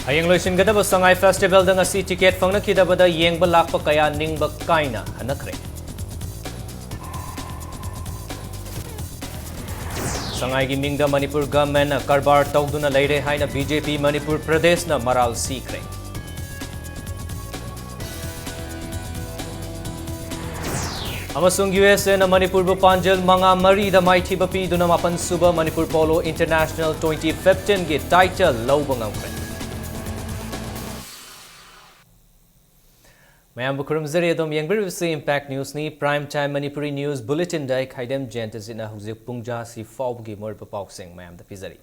Hayang loisingadaba Sangai Festival da ngasi ticket fangnakidabada yengba lakpa kaya ningba kaina hanakre. Sangai gi mingda Manipur government na karbar tawduna leire haina BJP Manipur Pradesh na maral sikre. Amasung USA na Manipur bu panjal manga mari da maithiba pi duna mapan suba Manipur Polo International 2015 gi title lawbang amkre. Mayam bukurum zari adom yangbir visi Impact News ni Prime Time Manipuri News Bulletin dai khaidem jentazina huzik pungja si fawgi morba pauksing mayam da pizari.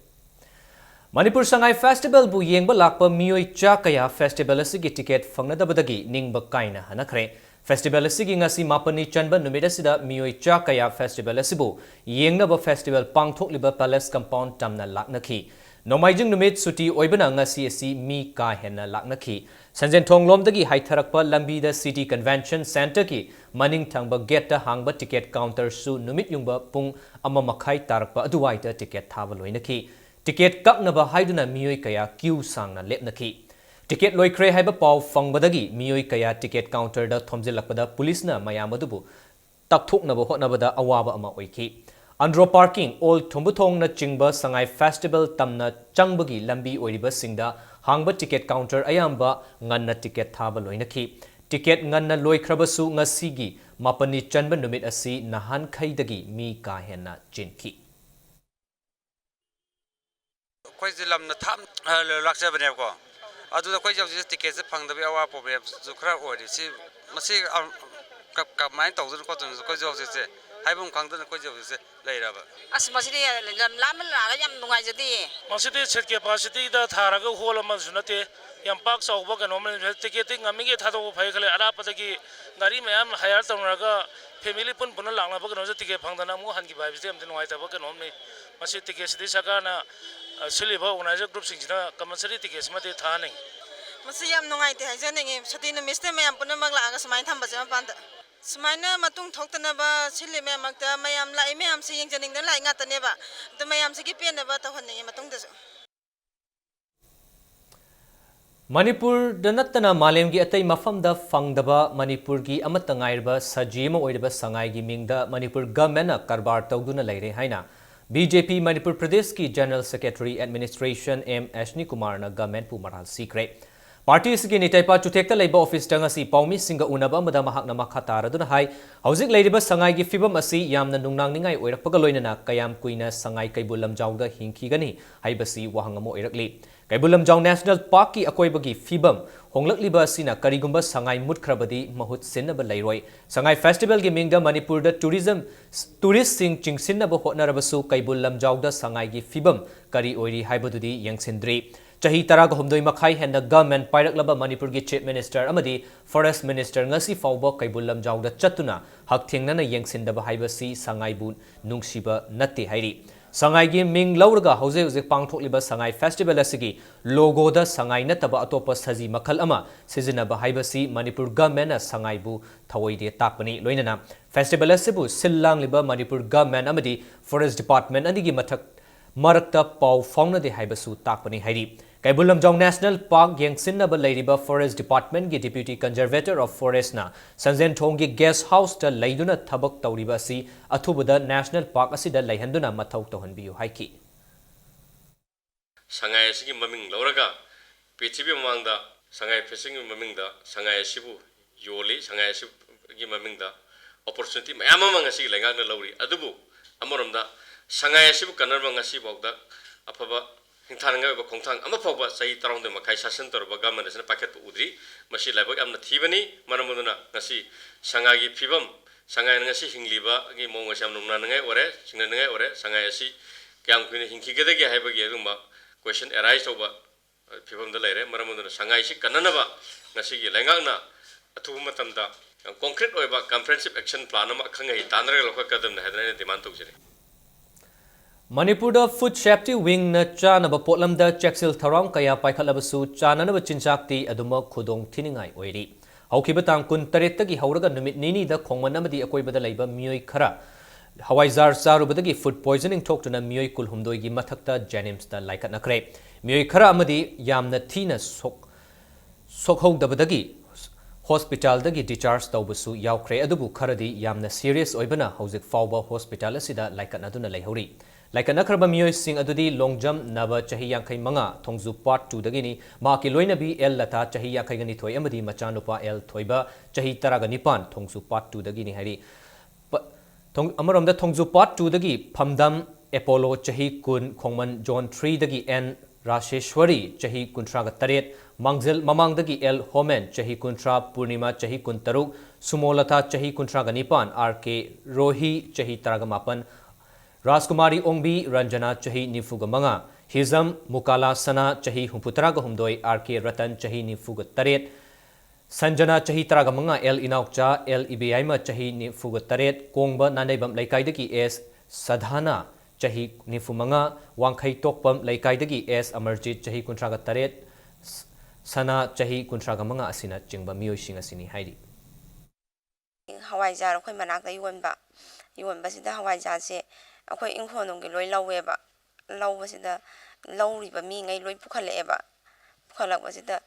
Manipur Sangai Festival bu yengba lakpa miyoi cha kaya festival asigi ticket fangnadabadagi ningba kaina hanakre. Festival asigi ngasi mapani chanba numida sida miyoi cha kaya festival asibu yengnaba festival pangthokliba palace compound tamna laknaki. Nomaijing numit suti oibana ngasi asi mi ka henna laknaki. Sanjen Thonglomdagi haitharakpa lambida City Convention Center ki maning thangba gate ta hangba ticket counter su numit yungba pung ama makhai tarakpa aduwaita ticket thaba loinaki. Ticket kaknaba haiduna miyoi kaya queue sangna lepnaki. Ticket loikre haiba paw fangbadagi miyoi kaya ticket counter da thomjilakpada police na mayamadubu takthoknaba hotnabada awaba ama oiki. Andro parking old Thombuthong na chingba Sangai Festival tamna changbagi lambi oiriba singda hangba ticket counter ayamba nganna ticket thaba loinaki. Ticket nganna loikhrabasu ngasigi mapani chanba numit asi nahan khaidagi mi ka henna jinki. Koi zilam na tham laksa bane ko adu da koi jab ticket se phangdabi awa problem zukhra ori si masi kap mai tawzun ko tun ko jab se haibum khangdan ko jab se leiraba as masidi lam la yam nungai jadi masidi set capacity da tharaga hol man sunate yam pak sauba ka normal ticketing ngamige thado phai khale ara patagi gari mayam hire tawraga family pun pun langna ba no ticket phangdana mu han ki bai bi am nungai ta ba ka normal masi ticket sidi sakana siliba organizer group sing jina compulsory ticket mate thane masi yam nungai te hajaningi satina miste mayam pun mag la ga samai thamba jama panda Semaina matung thoktana ba sili me makta mayam lai me am si yang janing dan lai ngatane ba to mayam si kipen ba to honne matung da Manipur danatana malem gi atai mafam da fangdaba Manipur gi amatangairba sajima oirba Sangai gi mingda Manipur government na karbar tawduna leire haina BJP Manipur Pradesh ki General Secretary Administration M Ashni Kumar na government pu maral sikre Party sigi nitaipa chutekta leiba office tanga si paumi singa unaba mada mahak na makhatara duna hai hauzik leiba Sangai gi fibam asi yamna nungnang ningai oirakpaga loinana kayam kuina Sangai kaibulam jawda hingkhigani haibasi wahangamo oirakli Kaibulam Jaw National Park ki akoibagi fibam honglakliba sina karigumba Sangai mutkrabadi mahut sinnaba leiroi Sangai Festival gi mingda Manipur da tourist sing chingsinnaba hotnarabasu Kaibulam Jawda Sangai gi fibam kari oiri haibadudi yangsindri Chahi taraga humdoi makhai henna government pairaklaba Manipur gi Chief Minister amadi Forest Minister ngasi fawba Kaibulam Jawda chatuna hakthengnana yangsindaba haibasi Sangai bu nungsiba natte hairi Sangai gi ming lauraga hauze pangthokliba Sangai Festival asigi logo da Sangai nataba atopa saji makhal ama sizinaba haibasi Manipur government na Sangai bu thawoide takpani loinana festival asibu sillangliba Manipur government amadi Forest Department anigi marakta paw fauna de haibasu takpani hairi Kaibulam Jaw National Park yangsinnaba leiriba Forest Department gi Deputy Conservator of Forest na Sanjen Thong gi guest house ta leiduna thabak tawriba si athubada National Park asida leihanduna mathau tohanbiu haiki Sangai asigi maming lauraga PTB mamangda Sangai fishing mamingda Sangai asibu yoli Sangai asibu gi mamingda opportunity mayamama ngasi lenga na lauri adubu amoramda Sangai asibu kanarba ngasi bawda afaba hingthananga ba khongthang ama phawba sai tarongde makai sashan torba government asna packet udri masi laibak amna thibani maramuduna ngasi Sangai gi phibam Sangai ngasi hingliba gi mong ngasi amnumna ngai ore singna ngai ore Sangai asi kyam kuine hingkigede gi haiba gi ruma question arise over phibam da leire maramuduna Sangai si kananaba ngasi gi lengangna athu matamda concrete oiba comprehensive action plan ama khangai tanra lokha kadam na hadra demand tawjere Manipur da Food Safety Wing na chanaba potlam da cheksil tharang kaya paikhalabasu chananaba chinchakti aduma khudong thiningai oiri haukiba tang kun taret tagi hauraga numit nini da khongman amadi akoibada leiba miyoi khara hawaijar charubadagi food poisoning thokna mioi kulhumdoi gi mathakta Jennings ta laikatnakre mioi khara amadi yamna thina sokhogdabadagi hospital dagi discharge tawbasu yaukre adubu kharadi yamna serious oibana hojik fawba hospital asida laikatnaduna leihori laikatnakraba mioi sing adudi longjam naba chahi yankai manga thongju part 2 dagini maki loinabi el lata chahi yankai gani thoi amadi machanupa el thoiba chahi taraga nipan thongju part 2 dagini hari amaramda thongju part 2 dagi phamdam apollo chahi kun khongman john 3 dagi n rasheshwari chahi kuntraga taret mangzel mamangdagi el homen chahi kuntra purnima chahi kuntaruk sumolata chahi kuntraga nipan rk rohi chahi taraga mapan Rajkumari Ongbi Ranjana Chahi Nifuga Manga Hizam Mukala Sana Chahi Humputaraga Humdoi RK Ratan Chahi Nifuga Taret Sanjana Chahi Taraga Manga El Inaukcha El Ibiaima Chahi Nifuga Taret Kongba Nanaibam Laikaidaki S Sadhana Chahi Nifumanga Wangkai Tokpam Laikaidaki S Amarjit Chahi Kuntraga Taret Sana Chahi Kuntraga Manga Asina Chingba Miyoi Sing Asini Haidi Hawaijar Koi Manaka Yuanba Sida Hawaijar se akwai inkhonong gi loi laweba lawbasida lawriba mi ngai loi pukhaleeba pukhalakba sida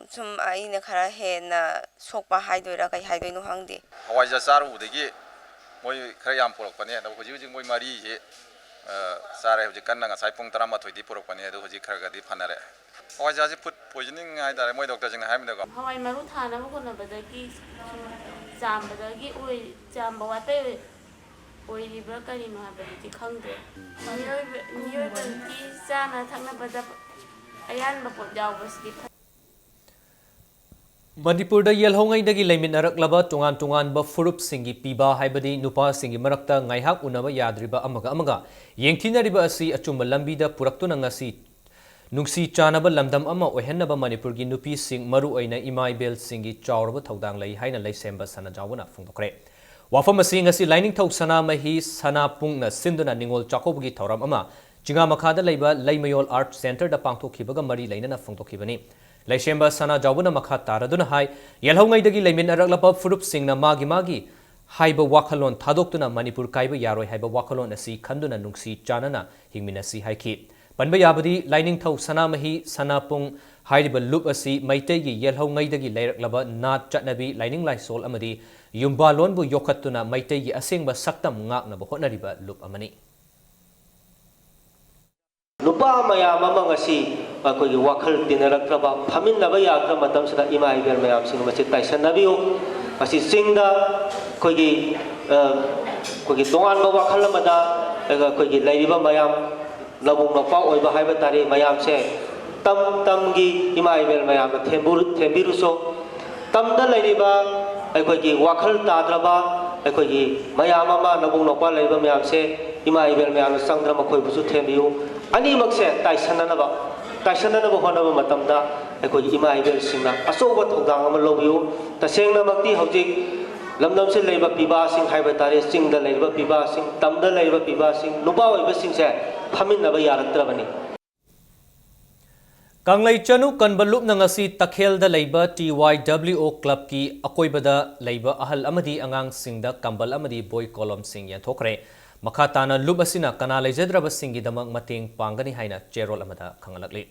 sum aina khara hena sokpa haidoira kai haidoino hangde hawaijar saru udagi moi khara yam porokpane da hoji moi mari je sare hoji kanna nga sai pung 13 di porokpane da hoji khara gadi phanare hawaijar je food poisoning ngai dare moi doctor jing haimda ko hawai maru thana ma kona badagi jambadagi oi jamba wate oiribra kari no habati khangde niyo banki sana thakna bada ayan ba pot jawbasdi Manipur da yelhongai dagi leimin araklaba tungan ba furup singi piba haibadi nupa singi marakta ngaihak unaba yadriba amaga yengthinariba asi achumba lambi da puraktuna ngasi nungsi chanaba lamdam ama ohenaba Manipur gi nupi sing maru oina imai bel singi chawraba thodang lai haina leisemba sana jawuna phungdokre wafam asing asi lining thau sana mahi sana pungna sinduna ningol chakobgi thoram ama jinga makhada leiba leimayol art center da pangthokhibaga mari leinana phungdokhibani leisemba sana jawuna makha taraduna hai yelhongai dagi leimin araklaba furup singna magi haiba wakhalon thadokuna Manipur kaiba yaroi haiba wakhalon asi khanduna nungsi chanana hingminasi haiki panba yabadi lining thau sana mahi sana pung hairiba loop asi maitei gi yelhongai dagi leiraklaba nat chatnabi lining laisol amadi yumbalon bu yokhatuna maitei gi asengba saktam ngakna bo honariba loop amani nupa mayam amangasi ko gi wakhal tinarakraba phamin naba yakra matam sida imai ber mayam sing machi taisan nabiyo asi singda ko gi tongan ba wakhal amada ko gi leiriba mayam labung napa oiba haiba tari mayam se tam gi imai ber mayam thembiruso tamda leiriba अखोगी वाखल ताद्रबा अखोगी मयाम अमा नबुंग नोपा लेबा मयाम से इमा इबेल मयाम संग्र मखोय बुसु थेमियु अनि मक्से ताइसननबा होनबा मतमदा अखोगी इमा इबेल सिंना असोब थौदांग अमा लोबियु तसेंगना मक्ति हौजिक लमदम से लेबा पिबा सिंग हाइबा तारे सिंगदा लेबा पिबा सिंग तमदा लेबा पिबा सिंग नुबा ओइबा सिंग से फमिनबा यारत्रबनी Kanglai Chanu Kanbalup Nangasi Takhel da Leiba TYWO Club ki Akoibada Leiba Ahal Amadi Angang Singda Kambal Amadi Boy Kolom Sing Yan Thokre Makhatana Lubasina Kanalai Jedraba Singi Damang Mating Pangani Haina Cherol Amada Kangalakli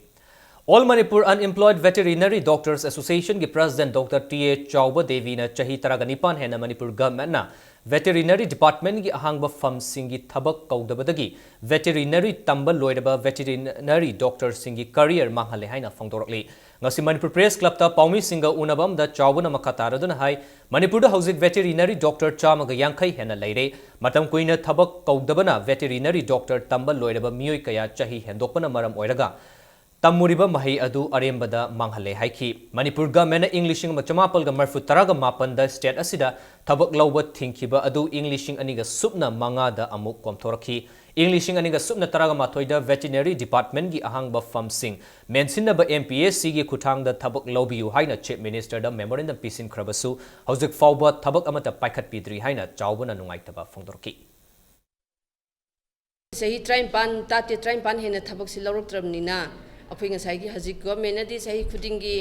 All Manipur Unemployed Veterinary Doctors Association ki President Dr. T.A. Chauba Devi na Chahi Taraganipan Hena Manipur Government na Veterinary Department ki ahangba fam singi thabak kaudabadagi veterinary tambal loiraba veterinary doctor singi career manghale haina phongdorokli ngasi Manipur Press Club ta Paumi Singa unabam da chawbuna makataraduna hai Manipur da hauzik veterinary doctor chamaga yankai hena leire matam kuina thabak kaudabana veterinary doctor tambal loiraba miyoi kaya chahi hendokpana maram oiraga Tamuriba Mahi Adu Arembada Manghale Haiki Manipur Government Englishing Machamapal Marfu Taraga Mapan da state asida Tabak Lauba Thinkiba Adu Englishing Aniga Supna Mangada Amuk Komtoraki Englishing Aniga Supna Taraga Matoida Veterinary Department gi Ahangba Fam Sing Mensinaba MPAC gi Kutang da Tabak Laubiu Haina Chief Minister da Memorandum Pisin Krabasu Hauzik Fauba Tabak Amata Paikat Pidri Haina Chawbana Nungaitaba Fongdorki Sahi train pan hena thabak si lorok tramnina अखोई ngसाई हजिक government दी सही खुदिंगी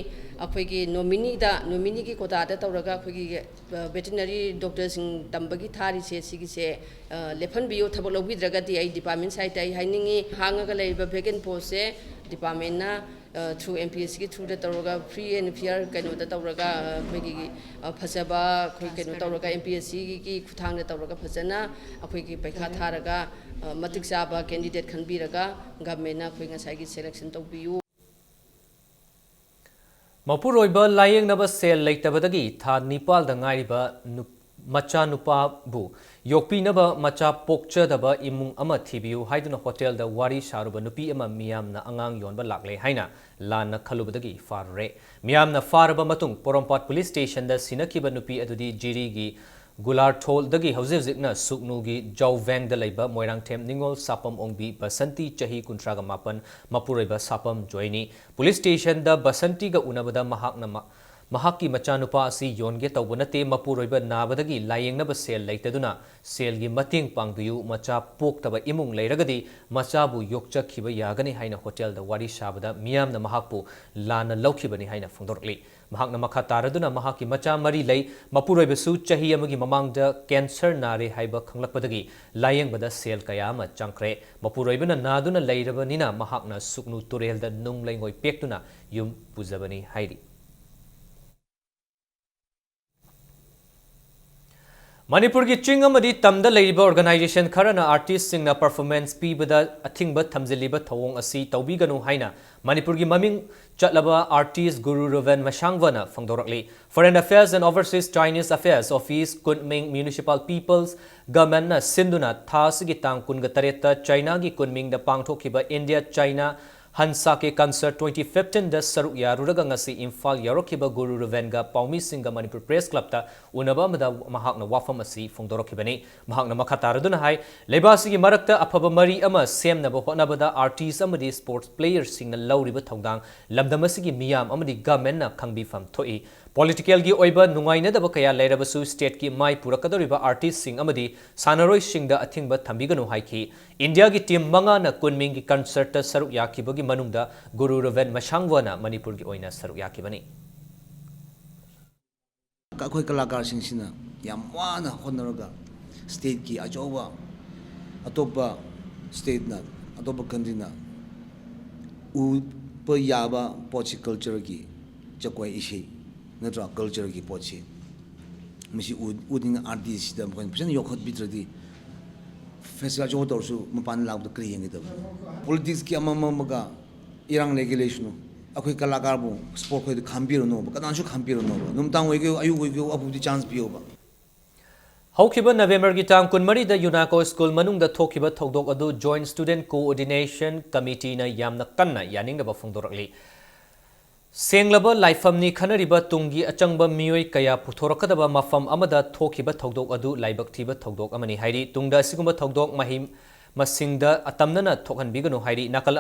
अखोई की nominee की कोटा दा तौरगा अखोई की veterinary doctor सिंग तंबगी थारी से सिगी से लेफन बियो थबक लौबिद्रगदी आई डिपार्टमेंट साइड आई हाइनिंगी हांगा लेबा वेकेंट पोस्ट से डिपार्टमेंट ना थ्रू MPSC की थ्रू दा तौरगा फ्री एंड फेयर कनो दा तौरगा अखोई की फजबा अखोई कनो तौरगा MPSC की खुथांग दा तौरगा फजना अखोई की पैखा थारगा मतिक चाबा कैंडिडेट खनबीरगा गवर्नमेंट ना अखोई ngसाई की सिलेक्शन तौबियु मपुरोइबा लायेंगनबा सेल लेतबदगी था निपाल दंगाइबा मचा नुपाबु योक्पिनबा मचा पोक्चदबा इमुंग अमा थिबियु हाइदुना होटल दा वारी सारुबा नुपी अमा मियामना अंगांग योनबा लाकले हाइना लाना खलुबदगी फाररे मियामना फारबा मतुंग पोरमपाट पुलिस स्टेशन दा सिनकिबा नुपी अदुदी जिरीगी गुलार थोल दगी हौजिक सुकनुगी जौवेंग द लेबा मोइरांगथेम निंगोल सापम ओंबी बसंती चही कुंट्रागा मापन मपुरेबा सापम जोइनी पुलिस स्टेशन द बसंती गा उनबदा महाकी मचानुपा असी योनगे तौबनते मपुरोइबा नाबदगी लायेंगनबा सेल लेतदुना सेलगी मतिंग पांगबियु मचा पोक्तबा इमुंग लेरगदी मचाबु योक्चखिबा यागनी हाइना होटल द वारी साबदा मियामना महाकपु लाना लौखिबनी हाइना फोंदोरकली महाकना मखा तारदुना महाकी मचा मरी लई मपुरोइबसु चही अमगी ममांगदा कैंसर नारे हाइबा खंगलकपदगी लायेंगबदा सेल कया अमा चंख्रे मपुरोइबना नादुना लेरबनिना महाकना सुकनु तुरेलदा नुंग लेंगोय पेक्तुना युम पुजबनी हाइरी मणिपुर की चिंग अमदी तमदा लेरिबा ऑर्गेनाइजेशन खरना आर्टिस्ट सिंगना परफॉर्मेंस पीबदा अथिंगबा थमजिलिबा थवोंग असि तौबीगनु हाइना मणिपुर की ममिंग चटलबा आर्टिस्ट गुरु रुवेन मशांगवाना फोंदोरकली foreign affairs and overseas Chinese affairs office Kunming municipal people's government सिंधुना थासगी तांग कुनगा तरेता चाइना की कुनमिंग द पांगथोखिबा इंडिया चाइना हंसा के कंसर्ट 2015 द सरुक यारुरगा ngasi इम्फाल यारोखिबा गुरु रुवेनगा पाउमी सिंगा मणिपुर प्रेस क्लब ता उनबा मदा महाकना वाफम असि फोंदोरखिबनी महाकना मखतारदुना हाय लेबासिगी मरक्ता अफबा मरी अमा सेमनबा होनबदा आर्टिस्ट अमदी स्पोर्ट्स प्लेयर सिंगना लौरिबा थौदांग लमदमसिगी मियाम अमदी गवर्नमेंट ना खंगबिफम थोई पॉलिटिकल की ओइबा नुंगाइनदबा कया लेरबसु स्टेट की माई पुरकदोरिबा आर्टिस्ट सिंग अमदी सानरोय सिंगदा अथिंगबा थंबिगनु हाइखी इंडिया की टीम मंगा ना कुनमिंग की कंसर्ट सरुक याखिबगी मनुंगदा गुरु रुवेन मशांगवाना मणिपुर की ओइना सरुक याखिबनी अखोय कलाकार सिंगसिना याम वाना होनरगा स्टेट की अजोबा अतोबा स्टेट ना अतोबा कंट्री ना उ याबा पोची कल्चर की जकोय इशे नत्रा कल्चर की पोची मिसी उदिंग आर्टिस्ट दा मखन फसन योखत बित्रदी फेस्टिवल जो तोरसु मपान लाग द क्रिएंग द पॉलिटिक्स की अममगा इरांग रेगुलेशन अखोय कलाकार बु स्पोर्ट खोय खामबिरो नो कदानसु खामबिरो नो नुमतांग वेगो अयु वेगो अबुदी चांस पियोबा हौखिबा नवेंबर की तांग कुनमरी द यूनाको स्कूल मनुंग द थोखिबा थौदोक अदु जॉइंट स्टूडेंट कोऑर्डिनेशन कमिटी ना यामना कन्ना यानिंगबा फोंदोरकली सेंगलब लाइफमनी खनरिबा तुंगी अचंगबा मियोय कया पुथोरकदबा मफम अमदा थोखिबा थौदोक अदु लाइबक थिबा थौदोक अमनी हाइरी तुंगदा सिगुंबा थौदोक महिम मसिंगदा अतमनना थोकहनबिगनु हाइरी नाकल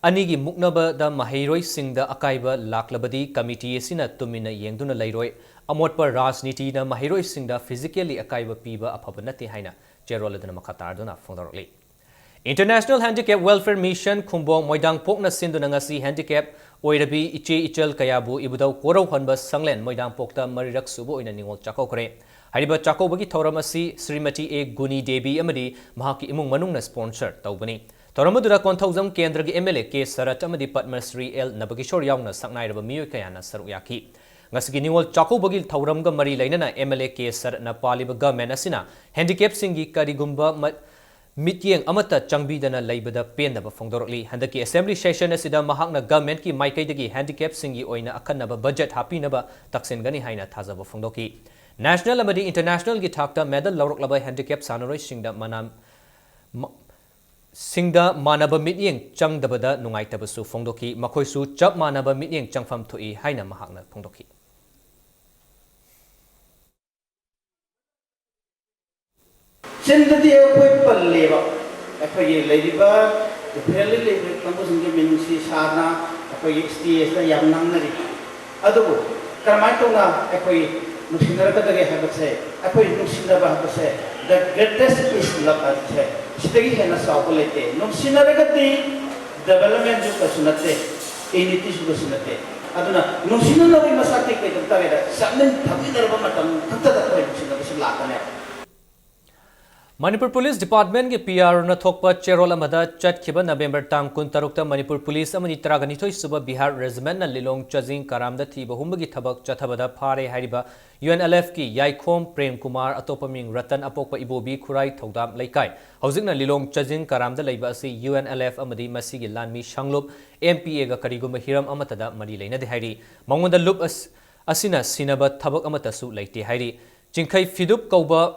अनिगी मुक्नबदा महैरोय सिंगदा अकाइबा लाकलबदी कमिटी एसिना तुमिना येंगदुना लैरोय अमोटपा राजनीति ना महैरोय सिंगदा फिजिकली अकाइबा पीबा अफबा नते हाइना चेरोलदना मखतारदुना फोंदोरकली international handicap welfare mission Khumbong मोइदांग पोकना सिंधुना ngasi हैंडिकैप ओइरबी इचे इचल कयाबु इबुदौ कोरौ हनबा संगलेन मोइदांग पोकता मरिरक सुबो ओइना निंगोल चाकोखरे हाइबा चाकोबगी थौरम असि श्रीमती ए गुनी देवी अमदी महाकी इमुंग मनुंगना स्पॉन्सर तौबनी थौरमदुरा कोंथौजम केंद्र की एमएलए के सरत अमदी पद्मश्री एल नबकिशोर यावना सकनाइरबा मियोय कयाना सरुक याखी ngasi निंगोल चाकोबगी थौरमगा मरी लैनना एमएलए के सरना पालिबा गवर्नमेंट असिना हैंडिकैप सिंगी करिगुंबा मिटियेंग अमता चंगबीदना लैबदा पेनदबा फोंदोरकली हंदकी असेंबली सेशन असिदा महाकना गवर्नमेंट की माइकैदगी हैंडिकैप सिंगी ओइना अखन्नबा बजट हापिनबा तक्सिनगनी हाइना थाजबा फोंदोकी नेशनल अमदी इंटरनेशनल की थाकता मेडल लौरकलबा हैंडिकैप सानरोय सिंगदा मानबा मिटियेंग चंगदबदा नुंगाइतबसु फोंदोकी मखोइसु चप मानबा मिटियेंग चंगफम थोई हाइना महाकना फोंदोकी सिंधदी अखोय पल्लेबा अखोय लेरिबा फेरले लेबे कंपोजिंग मिनुसी साना अखोय स्टेज दा याम नांगनरी अदुबो करमाय तोना अखोय नुसिनरकदगे हाबसे अखोय नुसिनबा हाबसे द ग्रेटेस्ट इज लव असे सितगी हेना सावलेते नुसिनरकदी डेवलपमेंट जो कसुनते एनिटी सुबह सुनते अदुना नुसिना नबी मसाते के तब तक सबने थमी नरबा मतम खत्ता तक कोई नुसिना बस लाकने Manipur Police Department की PR न थोकपा चेरोल अमदा चटखिबा नवंबर तांग 23 मणिपुर पुलिस अमनि 32 सुबह बिहार रेजिमेंट न लिलोंग चजिंग करामदा थीबा हुंबगी थबक चथबदा फारे हारिबा UNLF की याइखोम प्रेम कुमार अतोपमिंग रतन अपोकपा इबोबी खुराई थौदाम लेकाई हौजिकना लिलोंग चजिंग करामदा लेबा असि UNLF अमदी मसीगी लानमी शंगलुप MPA गा करिगुम हिरम अमतदा मरी लेनदे हाइरी मंगोंदा लुप असिना सिनबा थबक अमतसु लेते हाइरी चिंखै फिदुप कौबा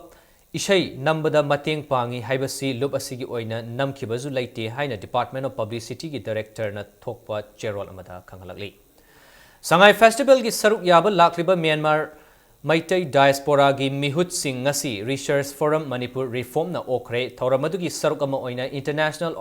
इशै नंबदा मतेंग पांगी हाइबसी लुप असिगी ओइना नमखिबजु लेते हाइना डिपार्टमेंट ऑफ पब्लिसिटी की डायरेक्टर न थोकपा चेरोल अमदा खंगलगली संगाई फेस्टिवल की सरुक याब लाखलिबा म्यांमार मैतै डायस्पोरा की मिहुत Singh ngasi research forum Manipur reform न ओखरे थौरमदुगी सरुक अमा ओइना international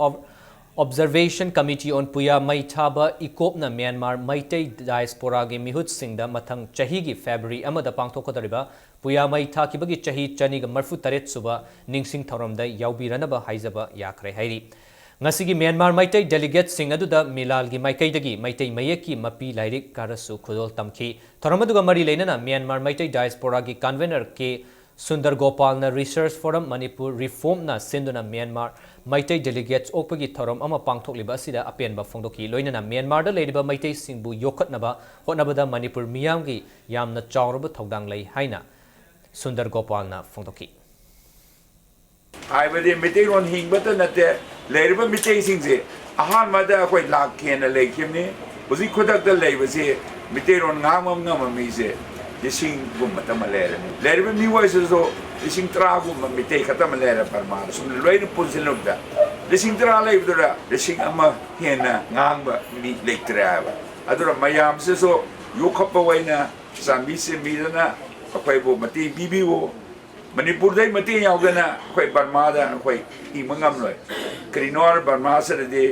observation committee on Puya मैथाबा इकोप न म्यांमार मैतै डायस्पोरा की मिहुत सिंह दा मथंग चही की फेब्रुअरी अमदा पांगथोकदरिबा पुया मैथा की चही चनीग मरफु तरेत सुबह निंगसिंग थौरमदा याउबीरनबा हाइजबा याखरे हाइरी ngasi Myanmar Meitei delegate Singh अदुदा मिलाल की मैकैदगी मैतै मयक की मपी लाइरिक कारसु खुदोल तमखी थौरमदुगा मरी लेनना म्यांमार मैतै डायस्पोरा की कन्वेनर के सुंदर गोपाल न रिसर्च फोरम मणिपुर रिफॉर्म न सिंधुना म्यांमार मैतै डेलीगेट्स ओपगी थौरम अमा पांगथोकलिबा असिदा अपेनबा फोंदोकी लोइनना म्यांमार दा लेरिबा मैतै सिंहबु योखतनबा होनबदा मणिपुर मियामगी यामना चावरब थौदांग लै हाइना सुंदर गोपाल न फोंदोकी हाइबदे मिटेरोन हिंगबत नते लेरिबा मिटे सिंगजे Ahaan मदा अखोय लाखेन लेखिमने हुजि खुदक the लेबसे मिटेरोन ngamam ngamami se लिसिंग गुम तमलेर लेरिबा मिवाइसो लिसिंग त्रा गुम मिटे खतमलेर परमा सुन लोइन पुजिलुदा लिसिंग त्रा लेबदुरा लिसिंग अमा हेना ngamba mi lektraba adura mayam se so yokhapa waina sambi se midana अखोय बो मती बीबीवो मणिपुर दे मती यावगना अखोय बर्मा दा अखोय इमंगम लोय क्रिनोर बर्मा सदे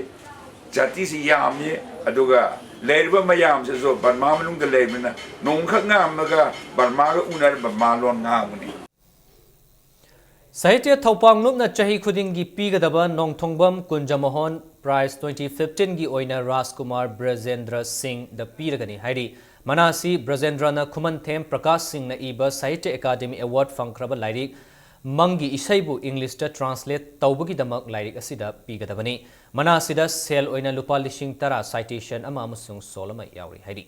जाति से यामये अदुगा लेरबा मयाम से जो बर्मा मनुंग द लेबना नोंखक ngamगा बर्मा गा उनर बर्मा लोन ngamuni साहित्य थौपांग नुपना चही खुदिंगी पीगदबा नोंथोंगबम कुंजमोहन प्राइज 2015 की ओइना राजकुमार ब्रजेंद्र सिंह द पीरगनी हाइरी मनासी ब्रजेंद्र न खुमन थेम प्रकाश सिंह न इबा साहित्य अकादमी अवार्ड फंख्रब लाइरिक मंगी इसाइबु English the translate तौबगी Damak lyric असिदा पीगदबनी मनासिदा cell ओइना लुपा लिसिंग तरा साइटेशन अमा अमसुंग सोलमा यावरी हाइरी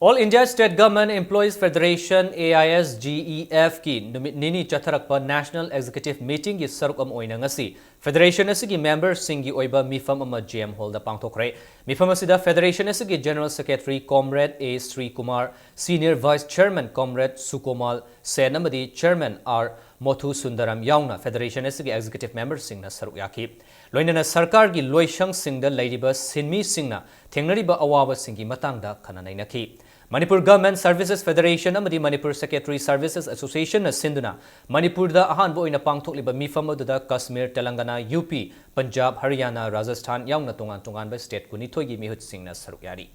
All India State Government Employees Federation AISGEF की निनी चथरकपा National Executive Meeting की सरुक अम ओइना ngasi Federation असगी member सिंगी ओइबा मिफम अमा GM Hall दा पांगथोकरे मिफम असिदा Federation असगी General Secretary Comrade A Sri Kumar Senior Vice Chairman Comrade Sukomal Sen अमदी Chairman R Mothu Sundaram याउना Federation असगी Executive Member सिंगना सरुक याकी लोइनना सरकार की लोइशंग सिंगदा लैरिबा सिनमी सिंगना थेंगनरिबा अवाबा सिंगी मतंगदा खनानैनखी Manipur Government Services Federation amadi Manipur Secretary Services Association na sinduna Manipur da ahan bo ina pangthokliba mifam da Kashmir Telangana UP Punjab Haryana Rajasthan yaung na tongan ba state kuni thoigi mihut sing na saruk yari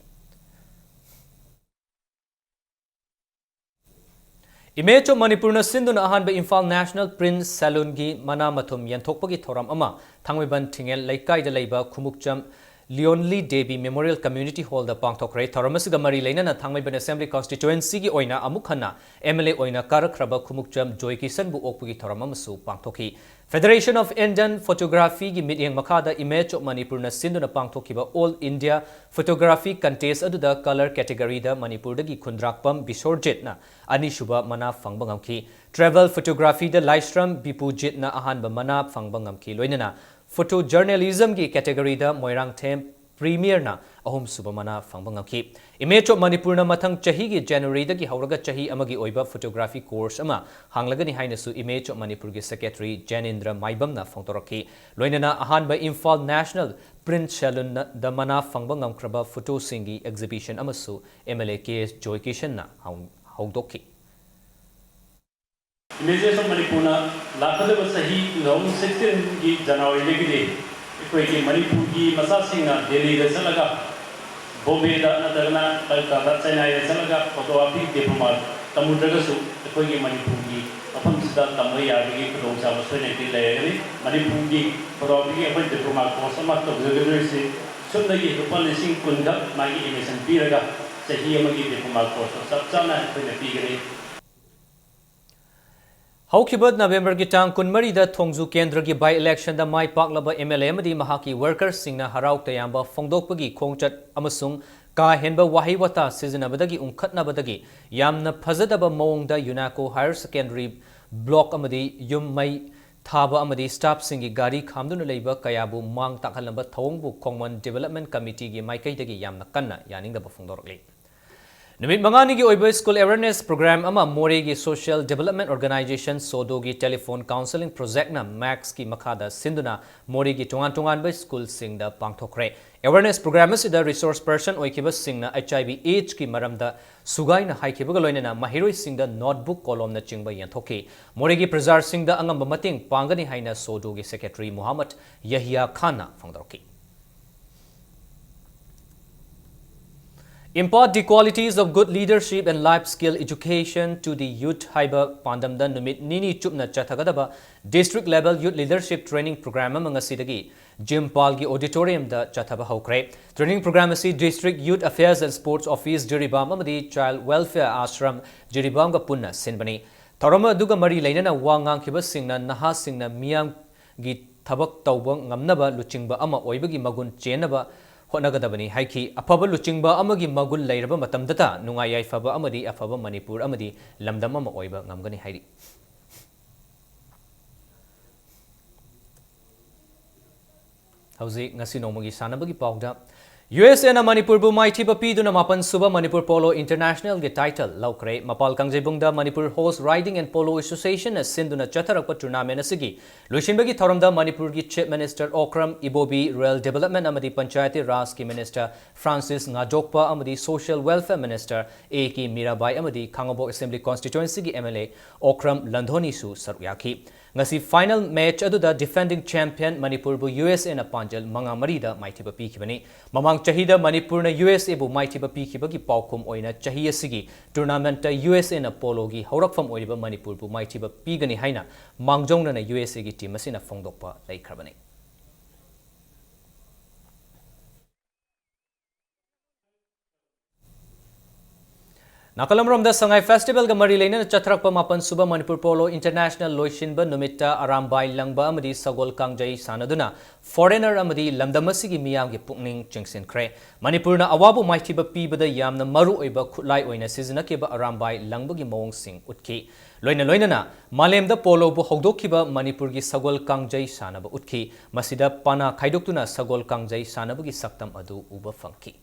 Image of Manipur na sinduna ahan ba Imphal National Prince Saloon gi mana mathum yanthokpagi thoram ama thangwiban thingel laikai da leiba khumukcham Leonly Devi Memorial Community Hall da pangthokre thoramasiga mari leina thangmaiban Assembly Constituency gi oina amukhana MLA oina karakhraba khumukcham Joy Kisan bu okpugi thoramamasu pangthokhi Federation of Indian Photography gi mityeng makhada Image of Manipur na sinduna pangthokhiba All India Photography Contest aduda color category da Manipur dagi khundrakpam Bisorjit na anishuba mana phangba ngamki Travel Photography da Laishram Bipujit na ahanba mana phangba ngamki loinana Photojournalism की category दा Moirang them premiere ना अहुम सुबमना फंगबंग की Image of Manipur ना मथंग चही की January दा की हौरगा चही अमगी ओइबा photography course अमा हांगलगनी हाइनसु Image of Manipur की secretary Janindra Maibam ना फंगतोरकी लोइनना अहान बा Imphal National Prince Saloon ना दा मना फंगबंग क्रबा photo सिंगी exhibition अमसु MLA KS Joy Kishan ना हौदोकी Images of Manipur lakadaba sahi 2016 की जनवरी लेकिदे कोई की मणिपुर की मसासिंग दिल्ली दा चलगा बॉम्बे दा नदरना कलकत्ता चेन्नई दा चलगा फोटोग्राफी डिप्लोमा तमुद्रगसु कोई की मणिपुर की अपन सिदा तमय याबगी प्रोग्राम साबसने की लेगनी मणिपुर की फोटोग्राफी अपन डिप्लोमा कोर्स मा तो जगदे से ꯁꯨꯝꯗꯒꯤ ꯂꯨꯄꯥ 10,000 ꯈꯛ ꯃꯥꯒꯤ ꯑꯦꯗꯃꯤꯁꯟ ꯄꯤꯔꯒ ꯆꯍꯤ ꯑꯃꯒꯤ ꯗꯤꯄ꯭ꯂꯣꯃꯥ ꯀꯣꯔꯁꯇꯣ ꯆꯞ ꯆꯥꯅ ꯑꯩꯈꯣꯏꯅ ꯄꯤꯒꯅꯤ ꯍꯧꯈꯤꯕ ꯅꯕꯦꯝꯕꯔꯒꯤ ꯇꯥꯡ 23ꯗ ꯊꯣꯡꯖꯨ ꯀꯦꯟꯗ꯭ꯔꯒꯤ ꯕꯥꯏ ꯏꯂꯦꯛꯁꯟꯗ ꯃꯥꯏ ꯄꯥꯛꯂꯕ MLA ꯑꯃꯗꯤ ꯃꯍꯥꯛꯀꯤ ꯋꯥꯔꯀꯔꯁꯤꯡꯅ ꯍꯔꯥꯎ ꯇꯌꯥꯝꯕ ꯐꯣꯡꯗꯣꯛꯄꯒꯤ ꯈꯣꯡꯆꯠ ꯑꯃꯁꯨꯡ ꯀꯥ ꯍꯦꯟꯕ ꯋꯥꯍꯩ ꯋꯥꯇꯥ ꯁꯤꯖꯤꯟꯅꯕꯗꯒꯤ ꯎꯪꯈꯠꯅꯕꯗꯒꯤ ꯌꯥꯝꯅ ꯐꯖꯗꯕ ꯃꯑꯣꯡꯗ ꯌꯨꯅꯥꯀꯣ ꯍꯥꯌꯔ ꯁꯦꯀꯦꯟꯗꯔꯤ ꯕ꯭ꯂꯣꯛ ꯑꯃꯗꯤ ꯌꯨꯝ ꯃꯩ ꯊꯥꯕ ꯑꯃꯗꯤ ꯁ꯭ꯇꯥꯐꯁꯤꯡꯒꯤ ꯒꯥꯔꯤ ꯈꯥꯝꯗꯨꯅ ꯂꯩꯕ ꯀꯌꯥꯕꯨ ꯃꯥꯡ ꯇꯥꯛꯍꯜꯂꯝꯕ ꯊꯧꯑꯣꯡꯕꯨ ꯈꯣꯡꯃꯟ ꯗꯤꯕꯦꯂꯞꯃꯦꯟꯠ ꯀꯃꯤꯇꯤꯒꯤ ꯃꯥꯏꯀꯩꯗꯒꯤ ꯌꯥꯝꯅ ꯀꯟꯅ ꯌꯥꯅꯤꯡꯗꯕ ꯐꯣꯡꯗꯣꯔꯛꯂꯤ ꯅꯨꯃꯤꯠ ꯃꯉꯥꯅꯤꯒꯤ ꯑꯣꯏꯕ ꯁ꯭ꯀꯨꯜ ꯑꯦꯋꯦꯌꯔꯅꯦꯁ ꯄ꯭रोग्राम ꯑꯃ ꯃꯣꯔꯦꯒꯤ ꯁꯣꯁꯤꯌꯦꯜ ꯗꯦꯚꯦꯂꯞꯃꯦꯟꯠ ꯑꯣꯔꯒꯅꯥꯏꯖꯦꯁꯟ ꯁꯣꯗꯣꯒꯤ ꯇꯦꯂꯤꯐꯣꯟ ꯀꯥꯎꯟꯁꯦꯂꯤꯡ ꯄ꯭रोꯖꯦꯛꯠꯅ ꯃꯦꯛꯁꯀꯤ ꯃꯈꯥꯗ ꯁꯤꯟꯗꯨꯅ ꯃꯣꯔꯦꯒꯤ ꯇꯣꯉꯥꯟ-ꯇꯣꯉꯥꯟꯕ ꯁ꯭ꯀꯨꯜꯁꯤꯡꯗ ꯄꯥꯡꯊꯣꯛꯈ꯭ꯔꯦ ꯑꯦꯋꯦꯌꯔꯅꯦꯁ ꯄ꯭रोग्राम ꯑꯁꯤꯗ ꯔꯤꯁꯣꯔꯁ ꯄꯔꯁꯟ ꯑꯣꯏꯈꯤꯕꯁꯤꯡꯅ HIV/AIDS ꯃꯔꯝꯗ ꯁꯨꯒꯥꯏꯅ ꯍꯥꯏꯈꯤꯕꯒ ꯂꯣꯏꯅꯅ ꯃꯍꯩꯔꯣꯏꯁꯤꯡꯗ ꯅꯣꯠꯕꯨꯛ ꯀꯣꯂꯣꯝꯅꯆꯤꯡꯕ ꯌꯦꯟꯊꯣꯛꯈꯤ ꯃꯣꯔꯦꯒꯤ ꯄ꯭ꯔꯖꯥꯁꯤꯡꯗ ꯑꯉꯝꯕ ꯃꯇꯦꯡ ꯄꯥꯡꯒꯅꯤ ꯍꯥꯏꯅ ꯁꯣꯗꯣꯒꯤ ꯁꯦꯀ꯭ꯔꯦꯇꯔꯤ ꯃꯣꯍꯝꯃꯗ ꯌꯍꯤꯌꯥ ꯈꯥꯟꯅ ꯐꯣꯡꯗꯣꯛꯈꯤ Impart the qualities of good leadership and life skill education to the youth haiba pandamda numit nini chupna chathagadaba district level youth leadership training program amangasidagi Jimpal gi auditorium da chathaba hokre training program asi district youth affairs and sports office Jiribam amadi child welfare ashram Jiribam ga punna sinbani Tharama duga mari lainana wangang khiba singna naha singna miyam gi thabak tawba ngamnaba luchingba ama oibagi magun chenaba Honagadabani Haiki, Apaba Luchingba Amagi Magul Lairaba Matamdata, Nungayai Faba Amadi, Afaba Manipur Amadi, Lamdamama Oiba, Namgani Haidi. Hausi, Nasinomagi Sanabagi Pogda. USA na Manipur bu Maithiba Piduna Mapan Suba Manipur Polo International ge title Laukre Mapal Kangjebungda Manipur Horse Riding and Polo Association as Sinduna Chatarakpa tournament asigi Lushinbagi Thoramda Manipur gi Chief Minister Okram Ibobi Rural Development Amadi Panchayati Raj ki Minister Francis Ngajokpa Amadi Social Welfare Minister A.K. Mirabai Amadi Kangabo Assembly Constituency gi MLA Okram Landhoni su Saryaki Ngasi final match aduda defending champion Manipur bu USA na Panjal Mangamarida Maithiba Pikibani Mamang Chahida Manipur na USA bu Maithiba Pikibagi Paukum oina Chahi asigi tournament ta USA na polo gi Haurakfam oiba Manipur bu Maithiba Pigani haina Mangjong na USA gi team asina Fongdokpa Laikrabani Nakalamrom da Sangai Festival ga mari leina Chatrakpa Mapan Suba Manipur Polo International Loishinba Numita Arambai Langba Amadi Sagol Kangjai Sanaduna Foreigner Amadi Lamdamasigi Miyam gi Pukning Chingsin Kre Manipur na Awabu Maithiba Pibada Yamna Maru Oiba Khutlai Oina Sizinakeba Arambai Langba gi Mawong Sing Utki Loina na Malemda Polo bu Hogdokiba Manipur gi Sagol Kangjai Sanaba Utki Masida Pana Khaidoktuna Sagol Kangjai Sanaba gi Saktam Adu Uba Fangki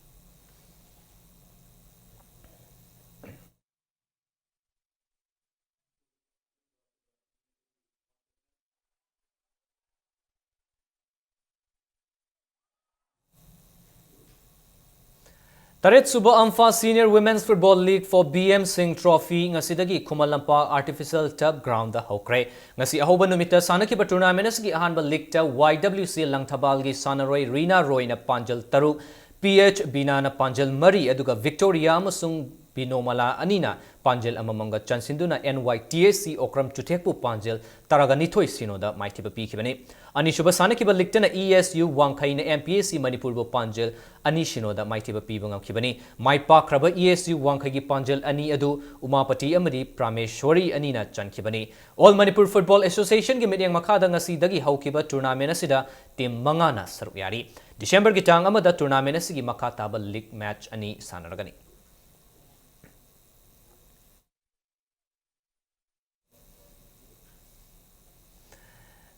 Taret Suba Amfa Senior Women's Football League for BM Singh Trophy ngasidagi Kumalampa Artificial Turf Ground da hokre ngasi ahoba numita sanakiba tournament asigi ahanba league ta YWC Langthabal gi Sanaroi Rina Roy na Panjal Taru PH Bina na Panjal Mari aduga Victoria amasung Binomala Anina Panjal amamanga chansinduna NYTAC Okram Chutekpu Panjal Taraganithoi Sinoda Maithiba Pikibani Anishuba Sanakiba Liktana ESU Wangkai na MPAC Manipur bu Panjal Ani Shinoda Maithiba Pibangam Kibani Mai Pakraba ESU Wangkai gi Panjal Ani Adu Umapati Amadi Prameshwari Anina Chankibani All Manipur Football Association gi mityang makada ngasi dagi haukiba tournament asida team mangana sarukyari December gi tang amada tournament asigi makataba league match ani sanaragani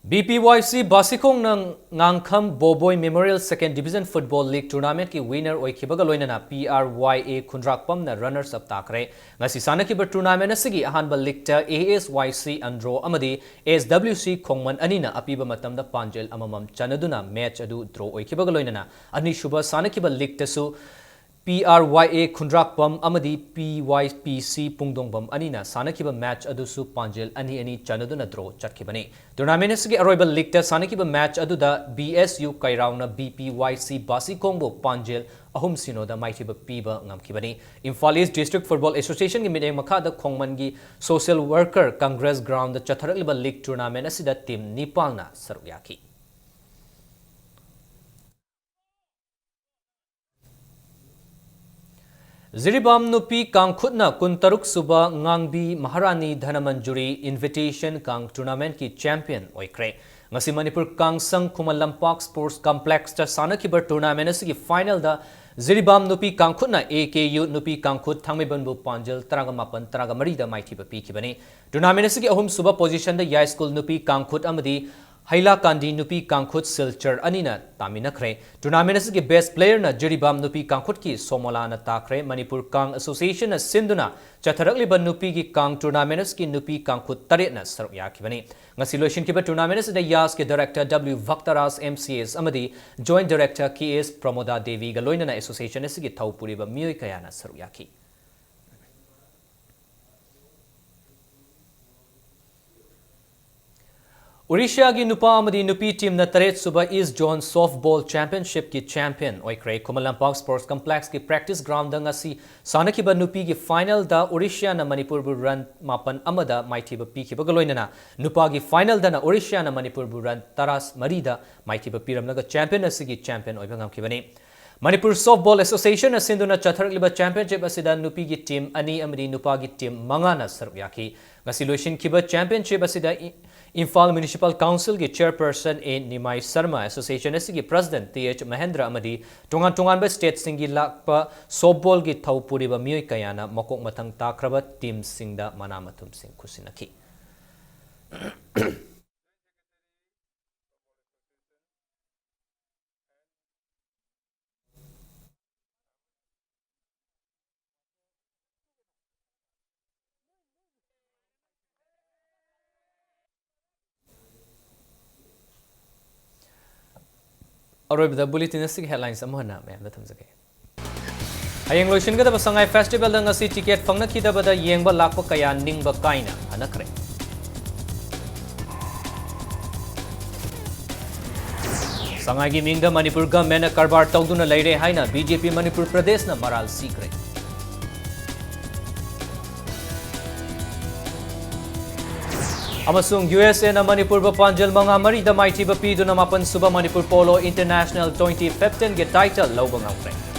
BPYC Basikong ng Ngangkham Boboy Memorial Second Division Football League Tournament ki winner oikibaga loinana PRYA Khundrakpam na runners up takre ngasi sanakiba tournament asigi ahanba league ta ASYC Andro amadi SWC Khongman anina apiba matamda Panjel amamam chanaduna match adu draw oikibaga loinana ani shuba sanakiba league tasu PRYA Khundrakpam Amadi PYPC Pungdongbam Anina Sanakiba match adusu Panjel ani chanaduna draw chatkibani tournament asigi aroiba league ta sanakiba match aduda BSU Kairauna BPYC Basikongbo Panjel ahum sinoda maithiba piba ngamkibani Imphal East District Football Association gi mideng makada Khongman gi Social Worker Congress Ground da chatharakliba league tournament asida team Nepalna sarukyaki Ziribam nupi kangkhutna kuntaruk suba ngangbi Maharani Dhanamanjuri Invitation Kang Tournament ki champion oikre. Ngasi Manipur Kangsang Khuman Lampak Sports Complex ta sanakibar tournament asigi final da Ziribam nupi kangkhutna AKU nupi kangkhut thangmebanbu panjal taragamapan taragamari da maithiba pikibani. Tournament asigi ahum suba position da Yai School nupi kangkhut amadi Haila Kandi nupi kangkhut silchar anina taminakre. Tournament asigi best player na Jiribam nupi kangkhut ki Somola na takre. Manipur Kang Association na sinduna chatharakliba nupi ki kang tournament asigi nupi kangkhut taret na saruk yakibani. Ngasi loishin kiba tournament asida Yas ke director W Vaktaras MCS amadi joint director KS Pramoda Devi galoina na association asigi thaupuri ba miyoi kaya na saruk yaki. Odisha ki nupa amadi nupi team na taret suba East Zone Softball Championship ki champion oikre Khuman Lampak Sports Complex ki practice ground da ngasi sanakiba nupi ki final da Odisha na Manipur bu run mapan amada maithiba pikiba galoina na nupa ki final da na Odisha na Manipur bu run taras marida maithiba piramlaga champion asigi champion oiba ngamkibani. Manipur Softball Association na sinduna chatharakliba championship asida nupi ki team ani amadi nupa ki team manga na saruk yaki. Ngasi loishin kiba championship asida Imphal Municipal Council ki chairperson A Nimai Sharma Association asigi president TH Mahendra amadi tungan ba state singi lakpa softball ki thaupuri ba miyoi kayana makok matang takraba team singda manamathum sing khusinaki. Aroibda bulletin asig headlines amhana me amda thamjage. Hayeng loishin ga da Sangai Festival da ngasi ticket phangna khida bada yengba lakpa kaya ningba kaina anakre. Sangai gi mingda Manipur government na karbar tawduna leire haina BJP Manipur Pradesh na maral sikre. Amasung USA na Manipur ba panjal mga mari da maithiba pi do na mapan suba Manipur Polo International 2015 ge title lawbang awre.